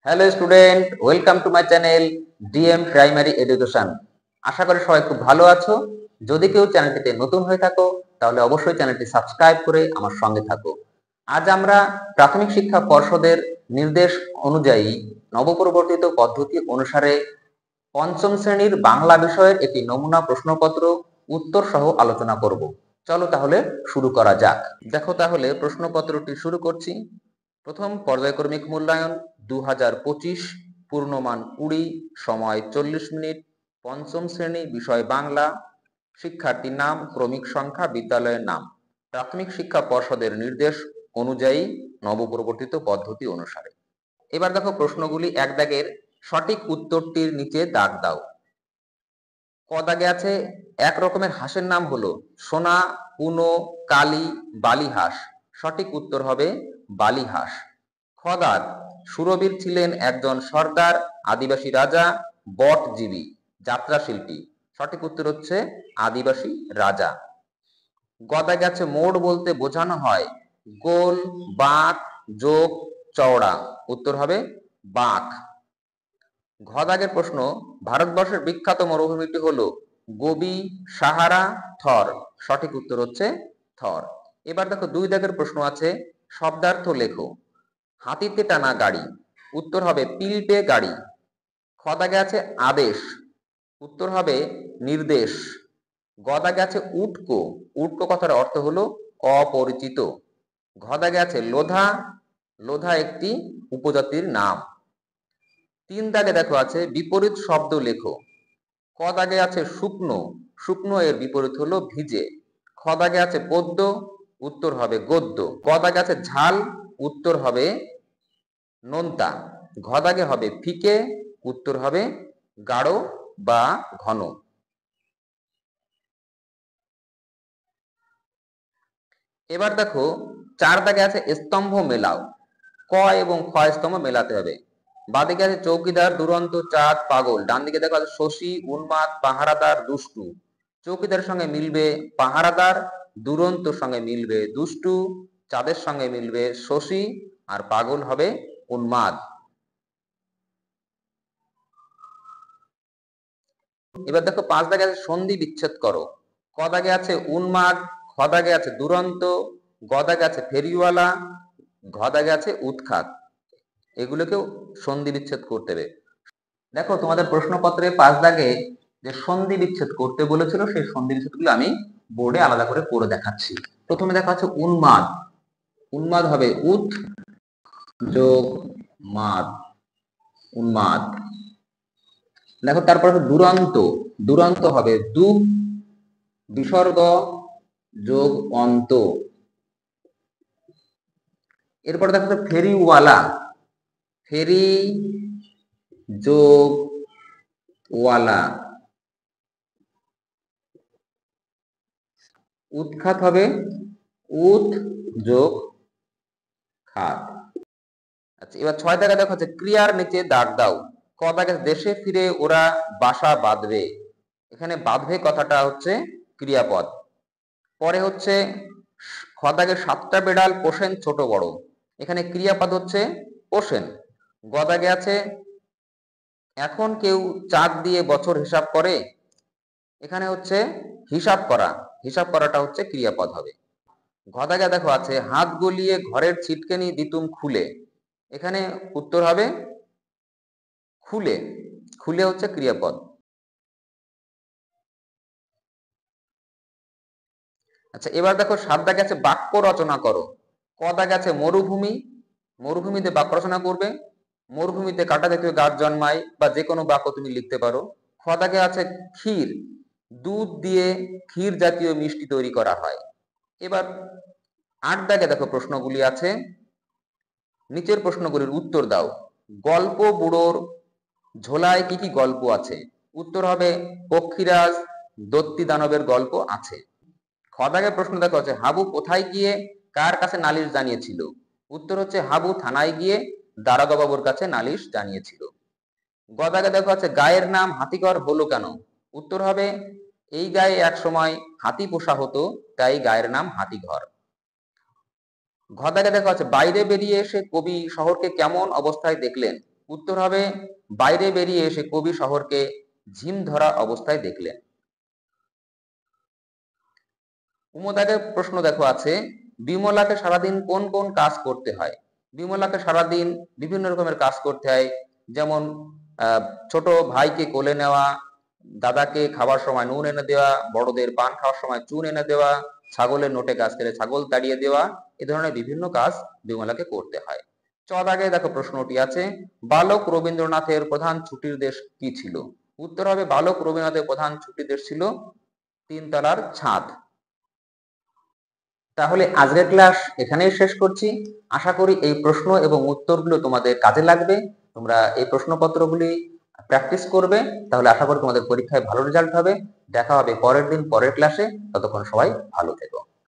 Hello student, welcome to my channel DM primary education. আশা করি সবাই খুব ভালো আছো। যদি কেউ চ্যানেলটিতে নতুন হয়ে থাকো তাহলে অবশ্যই চ্যানেলটি সাবস্ক্রাইব করে আমার সঙ্গে থাকো। আজ আমরা প্রাথমিক শিক্ষা পর্ষদের নির্দেশ অনুযায়ী নবপরিবর্তিত পদ্ধতি অনুসারে পঞ্চম শ্রেণীর বাংলা বিষয়ের একটি নমুনা প্রশ্নপত্র উত্তর সহ আলোচনা করব। চলো তাহলে শুরু করা যাক। দেখো তাহলে প্রশ্নপত্রটি শুরু করছি। প্রথম পর্যায়ক্রমিক মূল্যায়ন 2025, পূর্ণমান 20, সময় 40 মিনিট, পঞ্চম শ্রেণী, বিষয় বাংলা, শিক্ষার্থীর নাম, ক্রমিক সংখ্যা, বিদ্যালয়ের নাম, প্রাথমিক শিক্ষা পর্ষদের নির্দেশ অনুযায়ী নবপরিবর্তিত পদ্ধতি অনুসারে। এবার দেখো প্রশ্নগুলি এক দাগের সঠিক উত্তরটির নিচে দাগ দাও। ক দাগে আছে এক রকমের হাঁসের নাম হলো সোনা, পুনো, কালী, বালিহাঁস। সঠিক উত্তর হবে বালিহাঁস। খ দাগ সুরবীর ছিলেন একজন সর্দার, আদিবাসী রাজা, বটজীবী, যাত্রা শিল্পী। সঠিক উত্তর হচ্ছে আদিবাসী রাজা। গ দাগে আছে মোড় বলতে বোঝানো হয় গোল, বাঁক, যোগ, চওড়া। উত্তর হবে বাঁক। ঘ দাগের প্রশ্ন ভারতবর্ষের বিখ্যাত মরুভূমিটি হলো গোবি, সাহারা, থর। সঠিক উত্তর হচ্ছে থর। এবার দেখো দুই দাগের প্রশ্ন আছে শব্দার্থ লেখো। হাতিতে টানা গাড়ি। উত্তর হবে পিলপে গাড়ি। খ দাগে আছে আদেশ। উত্তর হবে নির্দেশ। গ দাগে আছে উটকো। উটকো কথার অর্থ হলো অপরিচিত। ঘ দাগে আছে লোধা। লোধা একটি উপজাতির নাম। তিন দাগে দেখো আছে বিপরীত শব্দ লেখো। ক দাগে আছে শুকনো। শুকনো এর বিপরীত হলো ভিজে। খ দাগে আছে পদ্য। উত্তর হবে গদ্য। গ দাগে আছে ঝাল। উত্তর হবে নোনতা। ঘ দাগে হবে ফিকে। উত্তর হবে গাঢ় বা ঘন। এবার দেখো চার দাগে আছে স্তম্ভ মেলাও। ক এবং খ স্তম্ভ মেলাতে হবে। বাঁদিকে আছে চৌকিদার, দুরন্ত, চাঁদ, পাগল। ডান দিকে দেখো আছে শশী, উন্মাদ, পাহারাদার, দুষ্টু। চৌকিদারের সঙ্গে মিলবে পাহারাদার, দুরন্তর সঙ্গে মিলবে দুষ্টু, চাঁদের সঙ্গে মিলবে শশী, আর পাগল হবে উন্মাদ। এবার দেখো পাঁচ দাগে আছে সন্ধি বিচ্ছেদ করো। ক দাগে আছে উন্মাদ, খ দাগে আছে দুরন্ত, গ দাগে আছে ফেরিওয়ালা, ঘ দাগে আছে উৎখাত। এগুলোকেও সন্ধি বিচ্ছেদ করতে হবে। দেখো তোমাদের প্রশ্নপত্রে পাঁচ দাগে যে সন্ধি বিচ্ছেদ করতে বলেছিল সেই সন্ধি বিচ্ছেদগুলো আমি বোর্ডে আলাদা করে পড়ে দেখাচ্ছি। প্রথমে দেখা আছে উন্মাদ। উন্মাদ হবে উৎ যোগ মাদ, উন্মাদ। দেখো তারপর দুরন্ত। দুরন্ত হবে দু বিসর্গ যোগ অন্ত। এরপর দেখো ফেরিওয়ালা। ফেরি যোগ ওয়ালা। উৎখাত হবে উৎ যোগ খাত। আচ্ছা এবার ছয় দাগে দেখো হচ্ছে ক্রিয়ার নিচে দাগ দাও। ক দাগে দেশে ফিরে ওরা বাসা বাঁধবে। এখানে বাঁধবে কথাটা হচ্ছে ক্রিয়াপদ। পরে হচ্ছে খ দাগে সাতটা বেড়াল পোষেন ছোট বড়। এখানে ক্রিয়াপদ হচ্ছে পোষেন। গ দাগে আছে এখন কেউ চাঁদ দিয়ে বছর হিসাব করে। এখানে হচ্ছে হিসাব করা। হিসাব করাটা হচ্ছে ক্রিয়াপদ হবে। ঘ দাগে দেখো আছে হাত গলিয়ে ঘরের ছিটকেনি দিতুম খুলে। এখানে উত্তর হবে খুলে। খুলে হচ্ছে ক্রিয়াপদ। আচ্ছা এবার দেখো সাত দাগে আছে বাক্য রচনা করো। ক দাগে আছে মরুভূমি। মরুভূমিতে বাক্য রচনা করবে। মরুভূমিতে কাঁটা জাতীয় গাছ জন্মায়, বা যে কোনো বাক্য তুমি লিখতে পারো। খ দাগে আছে ক্ষীর। দুধ দিয়ে ক্ষীর জাতীয় মিষ্টি তৈরি করা হয়। এবার আট দাগে দেখো প্রশ্নগুলি আছে। নিচের প্রশ্নগুলির উত্তর দাও। গল্প বুড়োর ঝোলায় কি কি গল্প আছে। উত্তর হবে পক্ষীরাজ, দত্তি দানবের গল্প আছে। খ দাগে প্রশ্ন দেখো আছে হাবু কোথায় গিয়ে কার কাছে নালিশ জানিয়েছিল। উত্তর হচ্ছে হাবু থানায় গিয়ে দারোগা বাবুর কাছে নালিশ জানিয়েছিল। গ দাগে দেখো আছে গায়ের নাম হাতিঘর হলো কেন। উত্তর হবে এই গায়ে এক সময় হাতি পোষা হতো, তাই গায়ের নাম হাতিঘর। ঘ দাগে দেখো আছে বাইরে বেরিয়ে এসে কবি শহরকে কেমন অবস্থায় দেখলেন। উত্তর হবে বাইরে বেরিয়ে এসে কবি শহরকে ঝিম ধরা অবস্থায় দেখলেন। উমদাগের প্রশ্ন দেখো আছে, বিমলাকে সারাদিন কোন কোন কাজ করতে হয়? বিমলাকে সারাদিন বিভিন্ন রকমের কাজ করতে হয়, যেমন ছোট ভাইকে কোলে নেওয়া, দাদাকে খাবার সময় নুন এনে দেওয়া, বড়দের পান খাওয়ার সময় চুন এনে দেওয়া, ছাগলের নোটে গাছ কেটে ছাগল তাড়িয়ে দেওয়া, এ ধরনের বিভিন্ন কাজ বিমলাকে করতে হয়। দাগে দেখো প্রশ্নটি আছে, বালক রবীন্দ্রনাথের প্রধান ছুটির দেশ কি ছিল? উত্তর হবে বালক রবীন্দ্রনাথের প্রধান ছুটির দেশ ছিল তিনতলার ছাদ। তাহলে আজকের ক্লাস এখানেই শেষ করছি। আশা করি এই প্রশ্ন এবং উত্তরগুলো তোমাদের কাজে লাগবে। তোমরা এই প্রশ্নপত্রগুলি প্র্যাকটিস করবে, তাহলে আশা করি তোমাদের পরীক্ষায় ভালো রেজাল্ট হবে। দেখা হবে পরের দিন পরের ক্লাসে। ততক্ষণ সবাই ভালো থেকো।